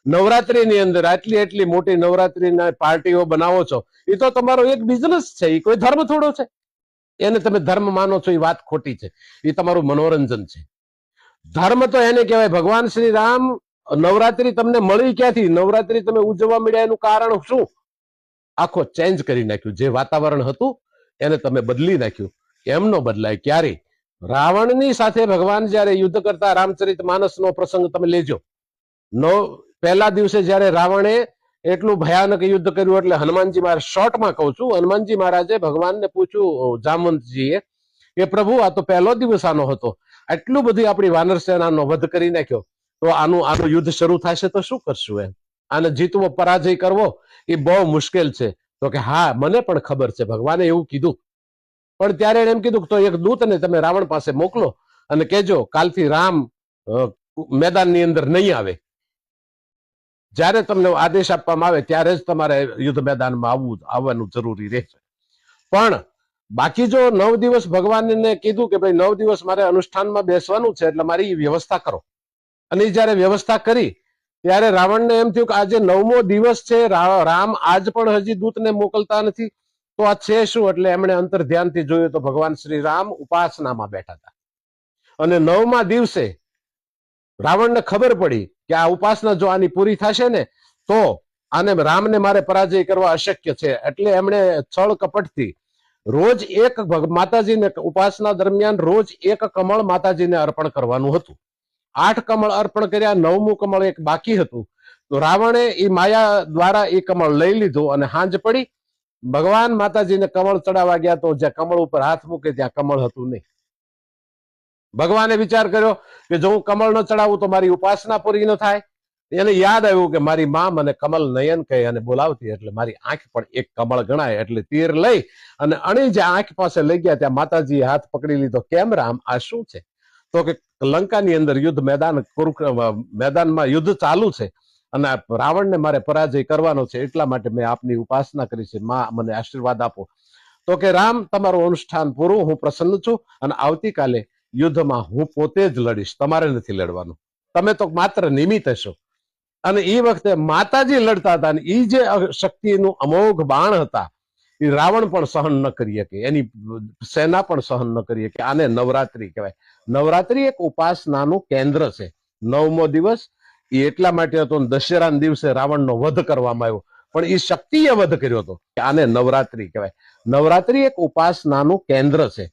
નવરાત્રીની અંદર આટલી મોટી નવરાત્રીના પાર્ટીઓ બનાવો છો, એ તો તમારો એક બિઝનેસ છે, એ કોઈ ધર્મ થોડો છે. એને તમે ધર્મ માનો છો એ વાત ખોટી છે, એ તમારું મનોરંજન છે. ધર્મ તો એને કહેવાય. ભગવાન શ્રી રામ નવરાત્રી તમને મળી ક્યાંથી? નવરાત્રી તમે ઉજવવા મળ્યા એનું કારણ શું? આખો ચેન્જ કરી નાખ્યું. જે વાતાવરણ હતું એને તમે બદલી નાખ્યું. એમ નો બદલાય ક્યારેય. રાવણની સાથે ભગવાન જયારે યુદ્ધ કરતા, રામચરિત માનસનો પ્રસંગ તમે લેજો. પહેલા દિવસે જયારે રાવણે એટલું ભયાનક યુદ્ધ કર્યું એટલે હનુમાનજી મહારાજ, શોર્ટમાં કહું છું, હનુમાનજી મહારાજે ભગવાનને પૂછ્યું, જામવંતજીએ, કે પ્રભુ આ તો પહેલો દિવસ આનો હતો, આટલું બધું આપણી વાનર સેનાનો વધ કરી નાખ્યો, તો આનું યુદ્ધ શરૂ થશે તો શું કરશું? એમ આને જીતવો, પરાજય કરવો એ બહુ મુશ્કેલ છે. તો કે હા, મને પણ ખબર છે, ભગવાને એવું કીધું. પણ ત્યારે એને એમ કીધું તો એક દૂતને તમે રાવણ પાસે મોકલો અને કહેજો કાલથી રામ મેદાનની અંદર નહીં આવે. જ્યારે તમને આદેશ આપવામાં આવે ત્યારે જ તમારે યુદ્ધ મેદાનમાં આવવાનું જરૂરી રહેશે. પણ બાકી જો 9 દિવસ ભગવાનને કીધું કે ભાઈ 9 દિવસ મારે અનુષ્ઠાનમાં બેસવાનું છે, એટલે મારી વ્યવસ્થા કરો. અને જયારે વ્યવસ્થા કરી ત્યારે રાવણને એમ થયું કે આજે 9મો દિવસ છે, રામ આજ પણ હજી દૂતને મોકલતા નથી, તો આ છે શું? એટલે એમણે અંતર ધ્યાનથી જોયું તો ભગવાન શ્રી રામ ઉપાસનામાં બેઠા હતા. અને 9મા દિવસે રાવણને ખબર પડી કે આ ઉપાસના જો આની પૂરી થશે ને તો આને રામને મારે પરાજય કરવા અશક્ય છે. એટલે એમણે છળ કપટથી રોજ એક માતાજીને ઉપાસના દરમિયાન રોજ એક કમળ માતાજીને અર્પણ કરવાનું હતું. 8 કમળ અર્પણ કર્યા, 9મું કમળ એક બાકી હતું. તો રાવણે એ માયા દ્વારા એ કમળ લઈ લીધું અને હાંજ પડી ભગવાન માતાજીને કમળ ચડાવવા ગયા તો જ્યાં કમળ ઉપર હાથ મૂકે ત્યાં કમળ હતું નહીં. ભગવાને વિચાર કર્યો કે જો હું કમળ ન ચડાવું તો મારી ઉપાસના પૂરી ન થાય. એને યાદ આવ્યું કે મારી માં મને કમલ નયન કહે અને બોલાવતી, એટલે મારી આંખ પણ એક કમળ ગણાય. એટલે તીર લઈ અને અણી જે આંખ પાસે લઈ ગયા ત્યાં માતાજીએ હાથ પકડી લીધો. કેમ રામ, આ શું છે? તો કે લંકાની અંદર યુદ્ધ મેદાનમાં યુદ્ધ ચાલુ છે અને રાવણને મારે પરાજય કરવાનો છે, એટલા માટે મેં આપની ઉપાસના કરી છે. માં મને આશીર્વાદ આપો. તો કે રામ, તમારું અનુષ્ઠાન પૂરું, હું પ્રસન્ન છું અને આવતીકાલે યુદ્ધમાં હું પોતે જ લડીશ, તમારે નથી લડવાનું, તમે તો માત્ર નિમિત્ત હશો. અને એ વખતે માતાજી લડતા હતા અને એ જે શક્તિનું અમોઘ બાણ હતા એ રાવણ પણ સહન ન કરી શકે, એની સેના પણ સહન ન કરી શકે. આને નવરાત્રી કહેવાય. નવરાત્રી એક ઉપાસનાનું કેન્દ્ર છે. 9મો દિવસ એ એટલા માટે હતો, દશેરાના દિવસે રાવણનો વધ કરવામાં આવ્યો, પણ એ શક્તિએ વધ કર્યો હતો. આને નવરાત્રી કહેવાય. નવરાત્રી એક ઉપાસનાનું કેન્દ્ર છે.